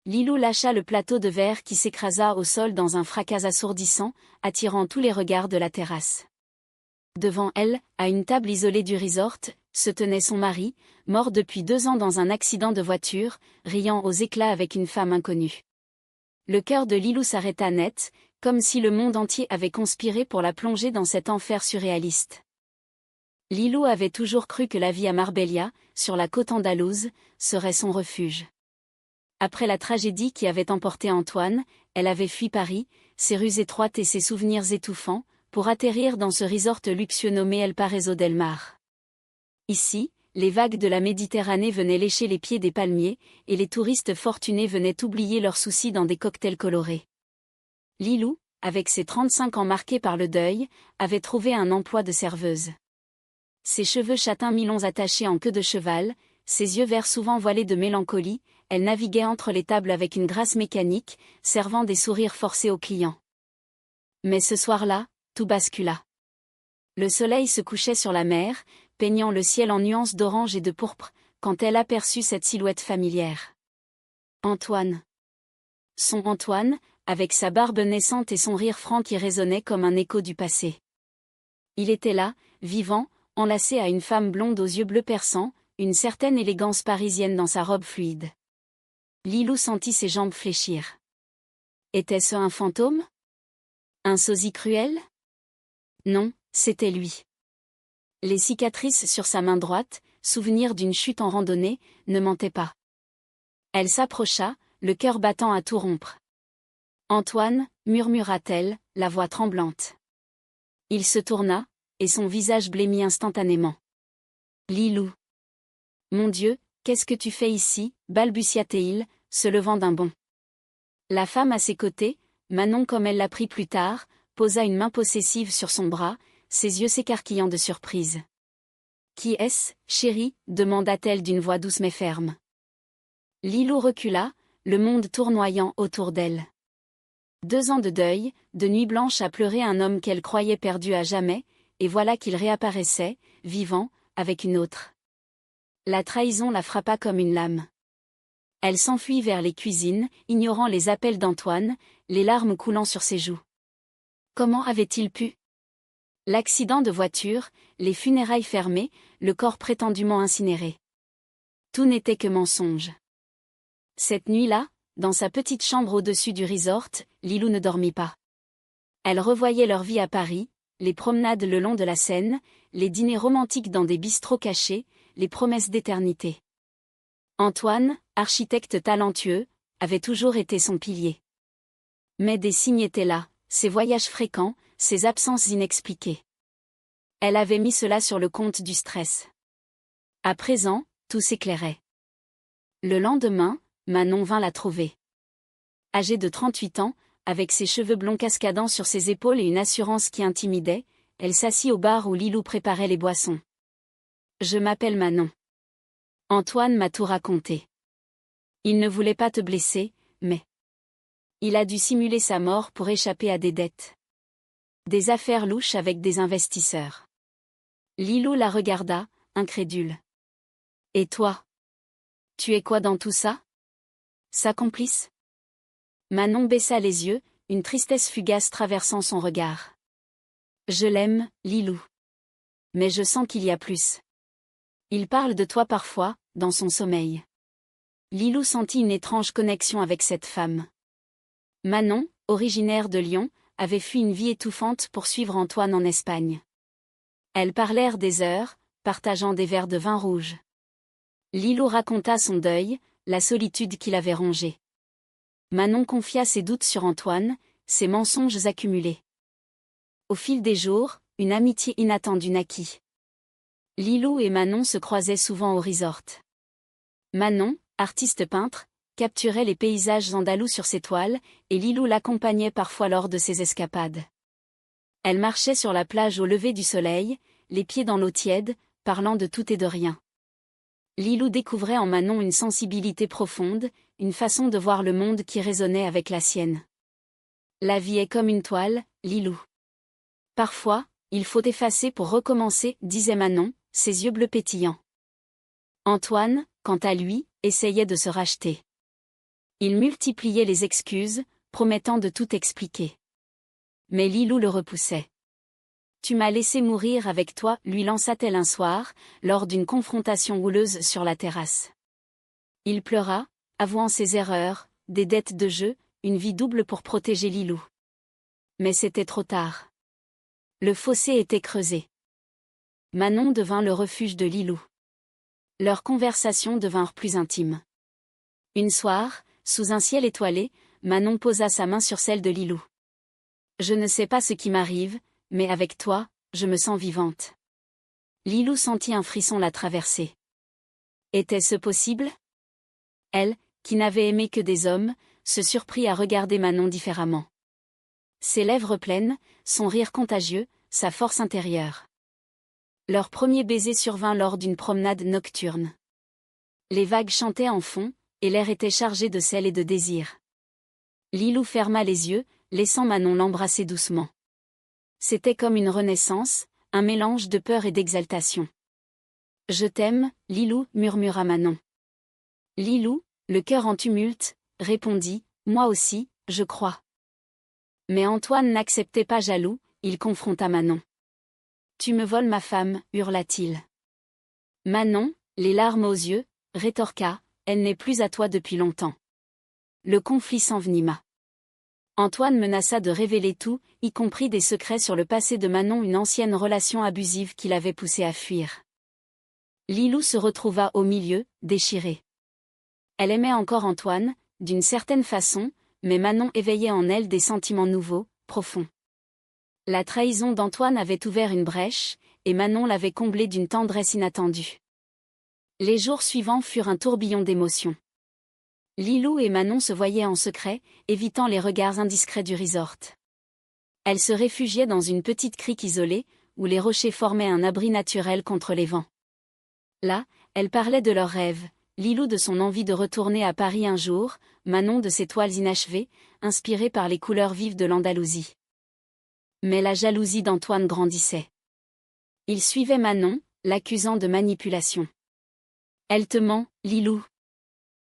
Lilou lâcha le plateau de verre qui s'écrasa au sol dans un fracas assourdissant, attirant tous les regards de la terrasse. Devant elle, à une table isolée du resort, se tenait son mari, mort depuis 2 ans dans un accident de voiture, riant aux éclats avec une femme inconnue. Le cœur de Lilou s'arrêta net, comme si le monde entier avait conspiré pour la plonger dans cet enfer surréaliste. Lilou avait toujours cru que la vie à Marbella, sur la côte andalouse, serait son refuge. Après la tragédie qui avait emporté Antoine, elle avait fui Paris, ses rues étroites et ses souvenirs étouffants, pour atterrir dans ce resort luxueux nommé El Paraíso del Mar. Ici, les vagues de la Méditerranée venaient lécher les pieds des palmiers, et les touristes fortunés venaient oublier leurs soucis dans des cocktails colorés. Lilou, avec ses 35 ans marqués par le deuil, avait trouvé un emploi de serveuse. Ses cheveux châtains mi-longs attachés en queue de cheval, ses yeux verts souvent voilés de mélancolie, elle naviguait entre les tables avec une grâce mécanique, servant des sourires forcés aux clients. Mais ce soir-là, tout bascula. Le soleil se couchait sur la mer, peignant le ciel en nuances d'orange et de pourpre, quand elle aperçut cette silhouette familière. Antoine. Son Antoine, avec sa barbe naissante et son rire franc qui résonnait comme un écho du passé. Il était là, vivant, enlacé à une femme blonde aux yeux bleus perçants, une certaine élégance parisienne dans sa robe fluide. Lilou sentit ses jambes fléchir. Était-ce un fantôme? Un sosie cruel? Non, c'était lui. Les cicatrices sur sa main droite, souvenir d'une chute en randonnée, ne mentaient pas. Elle s'approcha, le cœur battant à tout rompre. Antoine, murmura-t-elle, la voix tremblante. Il se tourna, et son visage blêmit instantanément. Lilou. Mon Dieu, qu'est-ce que tu fais ici, balbutia-t-il, se levant d'un bond. La femme à ses côtés, Manon comme elle l'apprit plus tard, posa une main possessive sur son bras, ses yeux s'écarquillant de surprise. Qui est-ce, chérie? Demanda-t-elle d'une voix douce mais ferme. Lilou recula, le monde tournoyant autour d'elle. 2 ans de deuil, de nuit blanche à pleurer un homme qu'elle croyait perdu à jamais, et voilà qu'il réapparaissait, vivant, avec une autre. La trahison la frappa comme une lame. Elle s'enfuit vers les cuisines, ignorant les appels d'Antoine, les larmes coulant sur ses joues. Comment avait-il pu? L'accident de voiture, les funérailles fermées, le corps prétendument incinéré. Tout n'était que mensonge. Cette nuit-là, dans sa petite chambre au-dessus du resort, Lilou ne dormit pas. Elle revoyait leur vie à Paris, les promenades le long de la Seine, les dîners romantiques dans des bistrots cachés, les promesses d'éternité. Antoine, architecte talentueux, avait toujours été son pilier. Mais des signes étaient là, ses voyages fréquents, ses absences inexpliquées. Elle avait mis cela sur le compte du stress. À présent, tout s'éclairait. Le lendemain, Manon vint la trouver. Âgée de 38 ans, avec ses cheveux blonds cascadant sur ses épaules et une assurance qui intimidait, elle s'assit au bar où Lilou préparait les boissons. Je m'appelle Manon. Antoine m'a tout raconté. Il ne voulait pas te blesser, mais... Il a dû simuler sa mort pour échapper à des dettes. Des affaires louches avec des investisseurs. Lilou la regarda, incrédule. Et toi? Tu es quoi dans tout ça? Sa complice? Manon baissa les yeux, une tristesse fugace traversant son regard. Je l'aime, Lilou. Mais je sens qu'il y a plus. Il parle de toi parfois, dans son sommeil. Lilou sentit une étrange connexion avec cette femme. Manon, originaire de Lyon, avait fui une vie étouffante pour suivre Antoine en Espagne. Elles parlèrent des heures, partageant des verres de vin rouge. Lilou raconta son deuil, la solitude qui l'avait rongée. Manon confia ses doutes sur Antoine, ses mensonges accumulés. Au fil des jours, une amitié inattendue naquit. Lilou et Manon se croisaient souvent au resort. Manon, artiste peintre, capturait les paysages andalous sur ses toiles, et Lilou l'accompagnait parfois lors de ses escapades. Elle marchait sur la plage au lever du soleil, les pieds dans l'eau tiède, parlant de tout et de rien. Lilou découvrait en Manon une sensibilité profonde, une façon de voir le monde qui résonnait avec la sienne. La vie est comme une toile, Lilou. Parfois, il faut effacer pour recommencer, disait Manon, ses yeux bleus pétillants. Antoine, quant à lui, essayait de se racheter. Il multipliait les excuses, promettant de tout expliquer. Mais Lilou le repoussait. « Tu m'as laissé mourir avec toi », lui lança-t-elle un soir, lors d'une confrontation houleuse sur la terrasse. Il pleura, avouant ses erreurs, des dettes de jeu, une vie double pour protéger Lilou. Mais c'était trop tard. Le fossé était creusé. Manon devint le refuge de Lilou. Leurs conversations devinrent plus intimes. Une soir, sous un ciel étoilé, Manon posa sa main sur celle de Lilou. « Je ne sais pas ce qui m'arrive, mais avec toi, je me sens vivante. » Lilou sentit un frisson la traverser. Était-ce possible? Elle, qui n'avait aimé que des hommes, se surprit à regarder Manon différemment. Ses lèvres pleines, son rire contagieux, sa force intérieure. Leur premier baiser survint lors d'une promenade nocturne. Les vagues chantaient en fond, et l'air était chargé de sel et de désir. Lilou ferma les yeux, laissant Manon l'embrasser doucement. C'était comme une renaissance, un mélange de peur et d'exaltation. « Je t'aime, Lilou », murmura Manon. Lilou, le cœur en tumulte, répondit « Moi aussi, je crois ». Mais Antoine n'acceptait pas jaloux, il confronta Manon. « Tu me voles ma femme », hurla-t-il. Manon, les larmes aux yeux, rétorqua « Elle n'est plus à toi depuis longtemps ». Le conflit s'envenima. Antoine menaça de révéler tout, y compris des secrets sur le passé de Manon, une ancienne relation abusive qui l'avait poussée à fuir. Lilou se retrouva au milieu, déchirée. Elle aimait encore Antoine, d'une certaine façon, mais Manon éveillait en elle des sentiments nouveaux, profonds. La trahison d'Antoine avait ouvert une brèche, et Manon l'avait comblée d'une tendresse inattendue. Les jours suivants furent un tourbillon d'émotions. Lilou et Manon se voyaient en secret, évitant les regards indiscrets du resort. Elles se réfugiaient dans une petite crique isolée, où les rochers formaient un abri naturel contre les vents. Là, elles parlaient de leurs rêves, Lilou de son envie de retourner à Paris un jour, Manon de ses toiles inachevées, inspirées par les couleurs vives de l'Andalousie. Mais la jalousie d'Antoine grandissait. Il suivait Manon, l'accusant de manipulation. « Elle te ment, Lilou.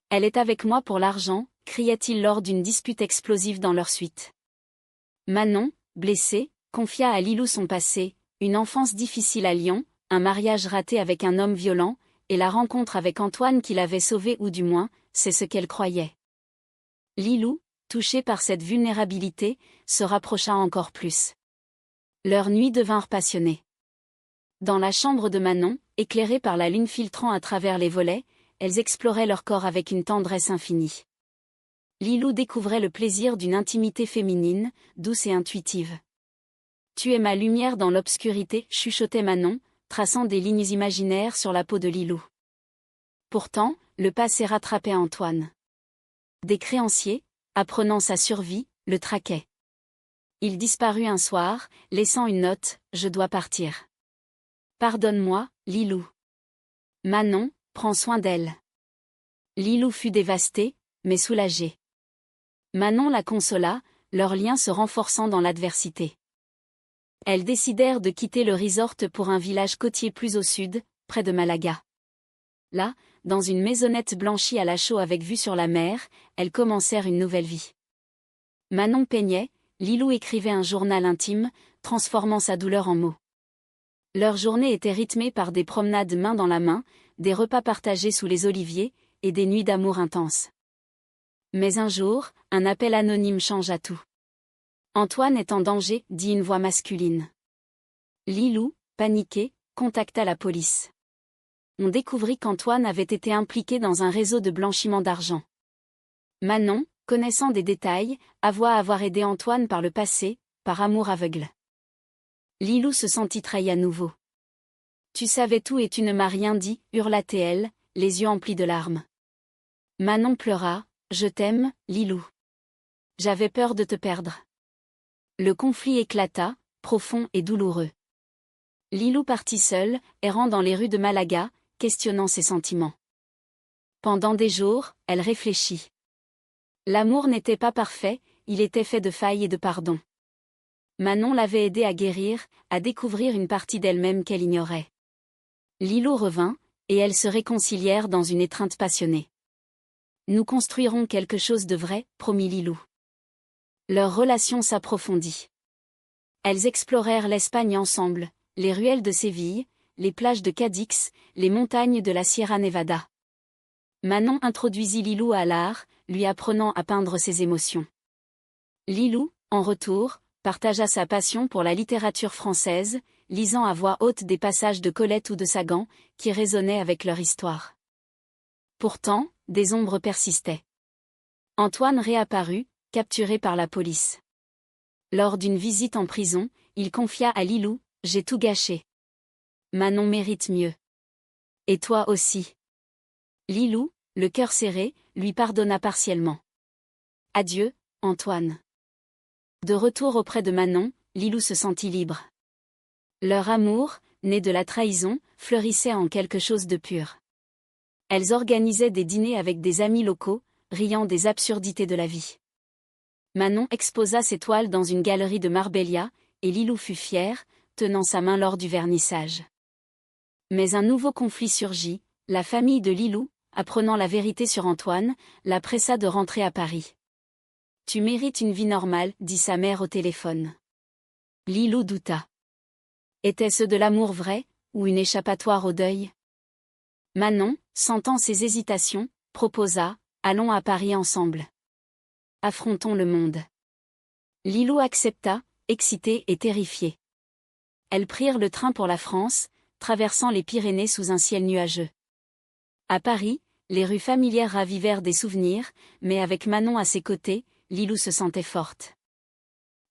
Elle est avec moi pour l'argent », criait-il lors d'une dispute explosive dans leur suite. Manon, blessée, confia à Lilou son passé, une enfance difficile à Lyon, un mariage raté avec un homme violent, et la rencontre avec Antoine qui l'avait sauvée, ou du moins, c'est ce qu'elle croyait. Lilou, touchée par cette vulnérabilité, se rapprocha encore plus. Leurs nuits devinrent passionnées. Dans la chambre de Manon, éclairée par la lune filtrant à travers les volets, elles exploraient leur corps avec une tendresse infinie. Lilou découvrait le plaisir d'une intimité féminine, douce et intuitive. « Tu es ma lumière dans l'obscurité », chuchotait Manon, traçant des lignes imaginaires sur la peau de Lilou. Pourtant, le passé rattrapait Antoine. Des créanciers, apprenant sa survie, le traquaient. Il disparut un soir, laissant une note « Je dois partir. Pardonne-moi, Lilou. Manon, prends soin d'elle. » Lilou fut dévastée, mais soulagée. Manon la consola, leur lien se renforçant dans l'adversité. Elles décidèrent de quitter le resort pour un village côtier plus au sud, près de Malaga. Là, dans une maisonnette blanchie à la chaux avec vue sur la mer, elles commencèrent une nouvelle vie. Manon peignait, Lilou écrivait un journal intime, transformant sa douleur en mots. Leur journée était rythmée par des promenades main dans la main, des repas partagés sous les oliviers, et des nuits d'amour intenses. Mais un jour, un appel anonyme changea tout. « Antoine est en danger », dit une voix masculine. Lilou, paniquée, contacta la police. On découvrit qu'Antoine avait été impliqué dans un réseau de blanchiment d'argent. Manon, connaissant des détails, avoua avoir aidé Antoine par le passé, par amour aveugle. Lilou se sentit trahi à nouveau. « Tu savais tout et tu ne m'as rien dit », hurla-t-elle, les yeux emplis de larmes. Manon pleura. « Je t'aime, Lilou. J'avais peur de te perdre. » Le conflit éclata, profond et douloureux. Lilou partit seule, errant dans les rues de Malaga, questionnant ses sentiments. Pendant des jours, elle réfléchit. L'amour n'était pas parfait, il était fait de failles et de pardon. Manon l'avait aidée à guérir, à découvrir une partie d'elle-même qu'elle ignorait. Lilou revint, et elles se réconcilièrent dans une étreinte passionnée. Nous construirons quelque chose de vrai, promit Lilou. Leur relation s'approfondit. Elles explorèrent l'Espagne ensemble, les ruelles de Séville, les plages de Cadix, les montagnes de la Sierra Nevada. Manon introduisit Lilou à l'art, lui apprenant à peindre ses émotions. Lilou, en retour, partagea sa passion pour la littérature française, lisant à voix haute des passages de Colette ou de Sagan, qui résonnaient avec leur histoire. Pourtant, des ombres persistaient. Antoine réapparut, capturé par la police. Lors d'une visite en prison, il confia à Lilou, « J'ai tout gâché. Manon mérite mieux. Et toi aussi. » Lilou, le cœur serré, lui pardonna partiellement. « Adieu, Antoine. » De retour auprès de Manon, Lilou se sentit libre. Leur amour, né de la trahison, fleurissait en quelque chose de pur. Elles organisaient des dîners avec des amis locaux, riant des absurdités de la vie. Manon exposa ses toiles dans une galerie de Marbella, et Lilou fut fière, tenant sa main lors du vernissage. Mais un nouveau conflit surgit, la famille de Lilou, apprenant la vérité sur Antoine, la pressa de rentrer à Paris. « Tu mérites une vie normale, » dit sa mère au téléphone. Lilou douta. Était-ce de l'amour vrai, ou une échappatoire au deuil? Manon, sentant ses hésitations, proposa, « Allons à Paris ensemble. Affrontons le monde. » Lilou accepta, excitée et terrifiée. Elles prirent le train pour la France, traversant les Pyrénées sous un ciel nuageux. À Paris, les rues familières ravivèrent des souvenirs, mais avec Manon à ses côtés, Lilou se sentait forte.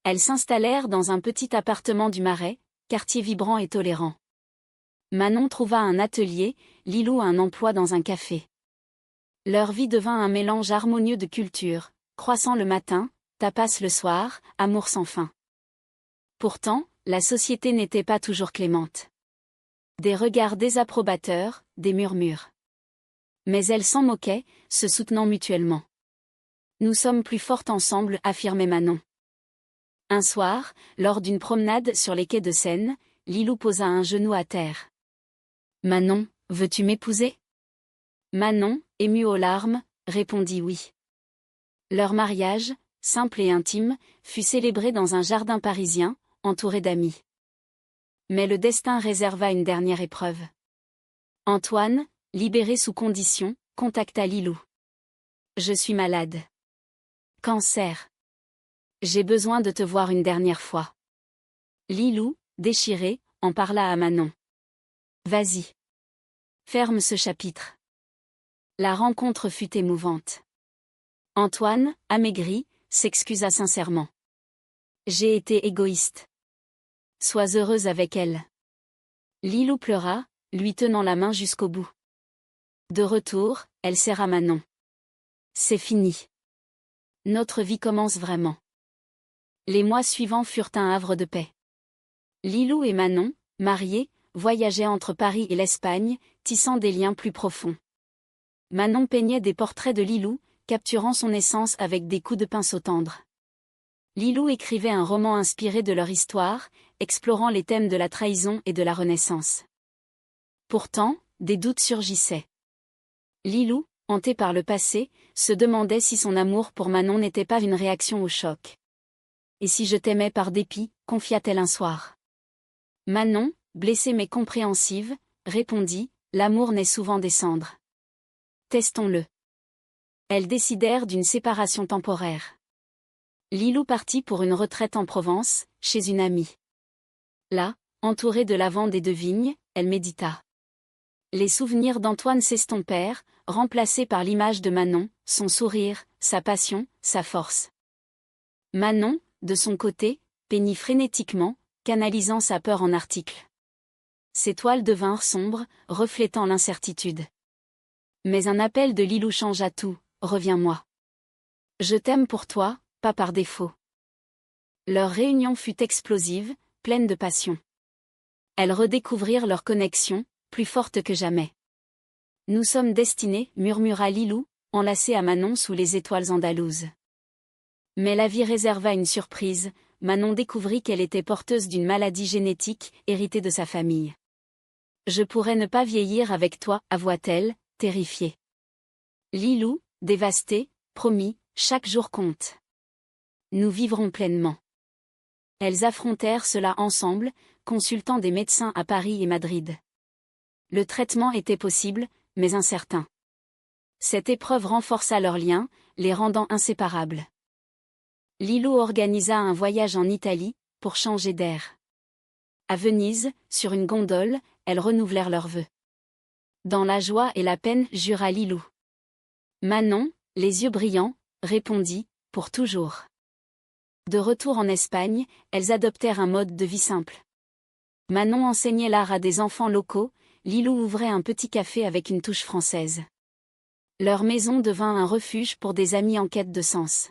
Elles s'installèrent dans un petit appartement du Marais, quartier vibrant et tolérant. Manon trouva un atelier, Lilou un emploi dans un café. Leur vie devint un mélange harmonieux de cultures, croissant le matin, tapas le soir, amour sans fin. Pourtant, la société n'était pas toujours clémente. Des regards désapprobateurs, des murmures. Mais elles s'en moquaient, se soutenant mutuellement. « Nous sommes plus fortes ensemble, » affirmait Manon. Un soir, lors d'une promenade sur les quais de Seine, Lilou posa un genou à terre. « Manon, veux-tu m'épouser ?» Manon, émue aux larmes, répondit oui. Leur mariage, simple et intime, fut célébré dans un jardin parisien, entouré d'amis. Mais le destin réserva une dernière épreuve. Antoine, libéré sous condition, contacta Lilou. « Je suis malade. Cancer. J'ai besoin de te voir une dernière fois. » Lilou, déchirée, en parla à Manon. « Vas-y. Ferme ce chapitre. » La rencontre fut émouvante. Antoine, amaigri, s'excusa sincèrement. « J'ai été égoïste. Sois heureuse avec elle. » Lilou pleura, lui tenant la main jusqu'au bout. De retour, elle serra Manon. « C'est fini. Notre vie commence vraiment. » Les mois suivants furent un havre de paix. Lilou et Manon, mariés, voyageaient entre Paris et l'Espagne, tissant des liens plus profonds. Manon peignait des portraits de Lilou, capturant son essence avec des coups de pinceau tendres. Lilou écrivait un roman inspiré de leur histoire, explorant les thèmes de la trahison et de la Renaissance. Pourtant, des doutes surgissaient. Lilou, hantée par le passé, se demandait si son amour pour Manon n'était pas une réaction au choc. « Et si je t'aimais par dépit ?» confia-t-elle un soir. Manon, blessée mais compréhensive, répondit, « L'amour naît souvent des cendres. Testons-le. » Elles décidèrent d'une séparation temporaire. Lilou partit pour une retraite en Provence, chez une amie. Là, entourée de lavande et de vignes, elle médita. Les souvenirs d'Antoine s'estompèrent, remplacés par l'image de Manon, son sourire, sa passion, sa force. Manon, de son côté, peignit frénétiquement, canalisant sa peur en articles. Ses toiles devinrent sombres, reflétant l'incertitude. Mais un appel de Lilou changea tout, « Reviens-moi. Je t'aime pour toi, pas par défaut. » Leur réunion fut explosive, pleine de passion. Elles redécouvrirent leur connexion, plus forte que jamais. « Nous sommes destinés, » murmura Lilou, enlacée à Manon sous les étoiles andalouses. Mais la vie réserva une surprise, Manon découvrit qu'elle était porteuse d'une maladie génétique, héritée de sa famille. « Je pourrais ne pas vieillir avec toi, avoua-t-elle, terrifiée. Lilou, dévastée, promis, chaque jour compte. Nous vivrons pleinement. Elles affrontèrent cela ensemble, consultant des médecins à Paris et Madrid. Le traitement était possible, mais incertain. Cette épreuve renforça leurs liens, les rendant inséparables. Lilou organisa un voyage en Italie, pour changer d'air. À Venise, sur une gondole, elles renouvelèrent leurs vœux. Dans la joie et la peine, jura Lilou. Manon, les yeux brillants, répondit, pour toujours. De retour en Espagne, elles adoptèrent un mode de vie simple. Manon enseignait l'art à des enfants locaux, Lilou ouvrait un petit café avec une touche française. Leur maison devint un refuge pour des amis en quête de sens.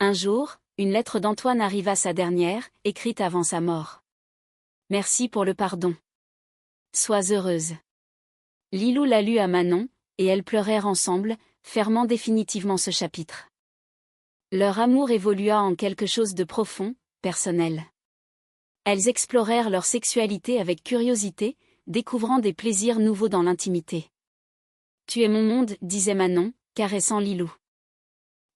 Un jour, une lettre d'Antoine arriva, sa dernière, écrite avant sa mort. Merci pour le pardon. Sois heureuse. Lilou la lut à Manon, et elles pleurèrent ensemble, fermant définitivement ce chapitre. Leur amour évolua en quelque chose de profond, personnel. Elles explorèrent leur sexualité avec curiosité, découvrant des plaisirs nouveaux dans l'intimité. Tu es mon monde, disait Manon, caressant Lilou.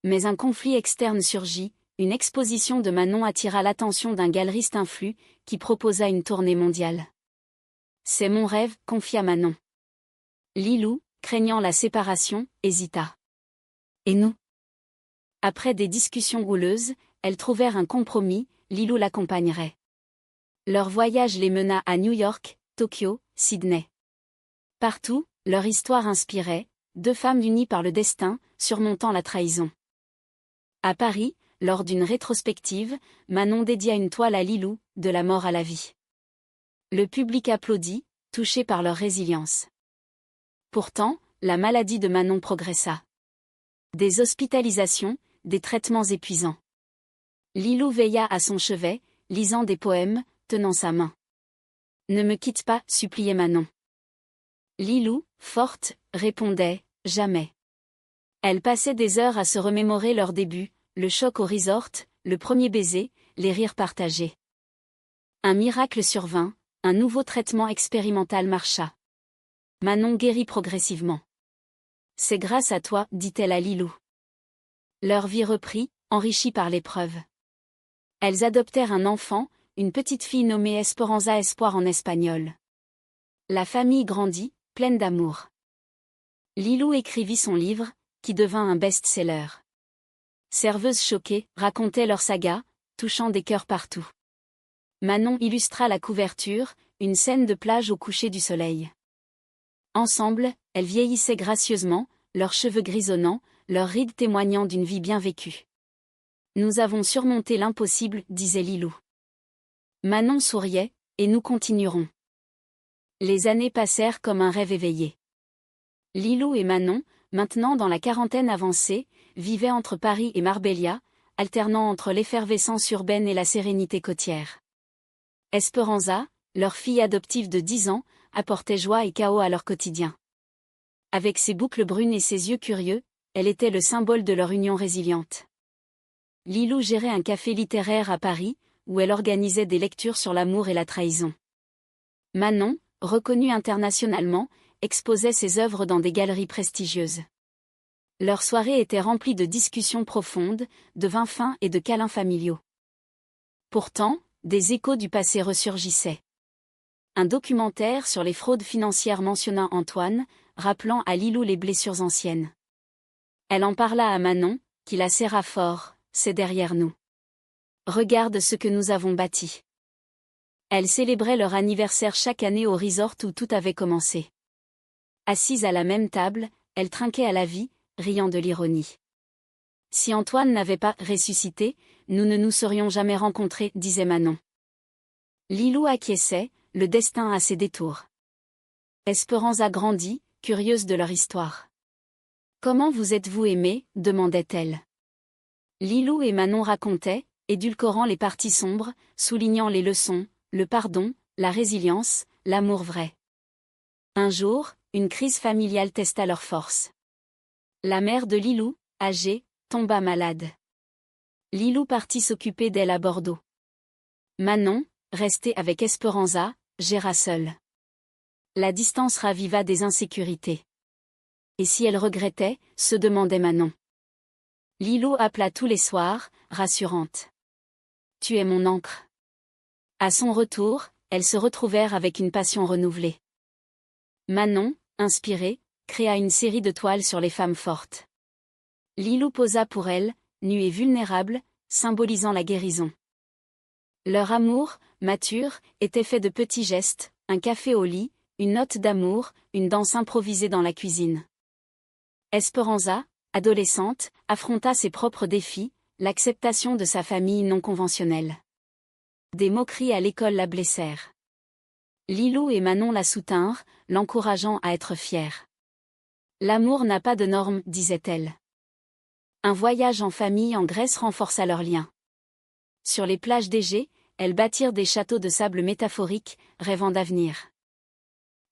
Mais un conflit externe surgit, une exposition de Manon attira l'attention d'un galeriste influent, qui proposa une tournée mondiale. C'est mon rêve, confia Manon. Lilou, craignant la séparation, hésita. Et nous? Après des discussions houleuses, elles trouvèrent un compromis, Lilou l'accompagnerait. Leur voyage les mena à New York, Tokyo, Sydney. Partout, leur histoire inspirait, deux femmes unies par le destin, surmontant la trahison. À Paris, lors d'une rétrospective, Manon dédia une toile à Lilou, de la mort à la vie. Le public applaudit, touché par leur résilience. Pourtant, la maladie de Manon progressa. Des hospitalisations, des traitements épuisants. Lilou veilla à son chevet, lisant des poèmes, tenant sa main. Ne me quitte pas, suppliait Manon. Lilou, forte, répondait, jamais. Elle passait des heures à se remémorer leur début, le choc au resort, le premier baiser, les rires partagés. Un miracle survint, un nouveau traitement expérimental marcha. Manon guérit progressivement. C'est grâce à toi, dit-elle à Lilou. Leur vie reprit, enrichie par l'épreuve. Elles adoptèrent un enfant, une petite fille nommée Esperanza, espoir en espagnol. La famille grandit, pleine d'amour. Lilou écrivit son livre, qui devint un best-seller. Serveuses choquées, racontaient leur saga, touchant des cœurs partout. Manon illustra la couverture, une scène de plage au coucher du soleil. Ensemble, elles vieillissaient gracieusement, leurs cheveux grisonnants, leurs rides témoignant d'une vie bien vécue. Nous avons surmonté l'impossible, disait Lilou. Manon souriait, et nous continuerons. Les années passèrent comme un rêve éveillé. Lilou et Manon, maintenant dans la quarantaine avancée, vivaient entre Paris et Marbella, alternant entre l'effervescence urbaine et la sérénité côtière. Esperanza, leur fille adoptive de 10 ans, apportait joie et chaos à leur quotidien. Avec ses boucles brunes et ses yeux curieux, elle était le symbole de leur union résiliente. Lilou gérait un café littéraire à Paris, où elle organisait des lectures sur l'amour et la trahison. Manon, reconnue internationalement, exposait ses œuvres dans des galeries prestigieuses. Leurs soirées étaient remplies de discussions profondes, de vins fins et de câlins familiaux. Pourtant, des échos du passé ressurgissaient. Un documentaire sur les fraudes financières mentionna Antoine, rappelant à Lilou les blessures anciennes. Elle en parla à Manon, qui la serra fort, c'est derrière nous. Regarde ce que nous avons bâti. Elles célébraient leur anniversaire chaque année au resort où tout avait commencé. Assises à la même table, elles trinquaient à la vie, riant de l'ironie. Si Antoine n'avait pas ressuscité, nous ne nous serions jamais rencontrés, disait Manon. Lilou acquiesçait, le destin a ses détours. Esperanza grandit, curieuse de leur histoire. Comment vous êtes-vous aimés, demandait-elle. Lilou et Manon racontaient, édulcorant les parties sombres, soulignant les leçons, le pardon, la résilience, l'amour vrai. Un jour, une crise familiale testa leur force. La mère de Lilou, âgée, tomba malade. Lilou partit s'occuper d'elle à Bordeaux. Manon, restée avec Esperanza, géra seule. La distance raviva des insécurités. et si elle regrettait, se demandait Manon. Lilou appela tous les soirs, rassurante. Tu es mon ancre. À son retour, elles se retrouvèrent avec une passion renouvelée. Manon, inspirée, créa une série de toiles sur les femmes fortes. Lilou posa pour elle, nue et vulnérable, symbolisant la guérison. Leur amour, mature, était fait de petits gestes, un café au lit, une note d'amour, une danse improvisée dans la cuisine. Esperanza, adolescente, affronta ses propres défis, l'acceptation de sa famille non conventionnelle. Des moqueries à l'école la blessèrent. Lilou et Manon la soutinrent, l'encourageant à être fière. L'amour n'a pas de normes, disait-elle. Un voyage en famille en Grèce renforça leurs liens. Sur les plages d'Égée, elles bâtirent des châteaux de sable métaphoriques, rêvant d'avenir.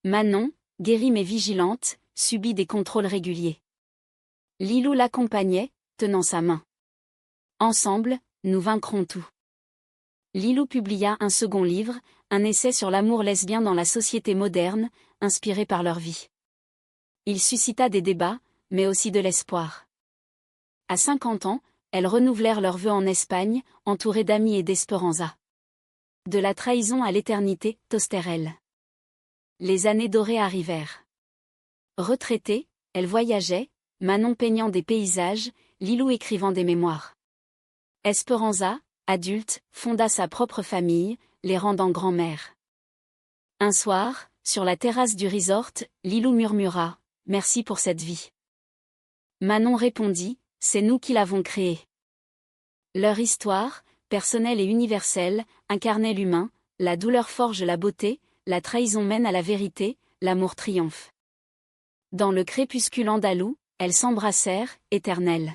Manon, guérie mais vigilante, subit des contrôles réguliers. Lilou l'accompagnait, tenant sa main. Ensemble, nous vaincrons tout. Lilou publia un second livre, un essai sur l'amour lesbien dans la société moderne, inspiré par leur vie. Il suscita des débats, mais aussi de l'espoir. À 50 ans, elles renouvelèrent leurs vœux en Espagne, entourées d'amis et d'Esperanza. De la trahison à l'éternité, tostèrent-elles. Les années dorées arrivèrent. Retraitée, elle voyageait, Manon peignant des paysages, Lilou écrivant des mémoires. Esperanza, adulte, fonda sa propre famille, les rendant grand-mère. Un soir, sur la terrasse du resort, Lilou murmura « Merci pour cette vie ». Manon répondit « C'est nous qui l'avons créée ». Leur histoire, personnelle et universelle, incarnait l'humain, la douleur forge la beauté, la trahison mène à la vérité, l'amour triomphe. Dans le crépuscule andalou, elles s'embrassèrent, éternelles.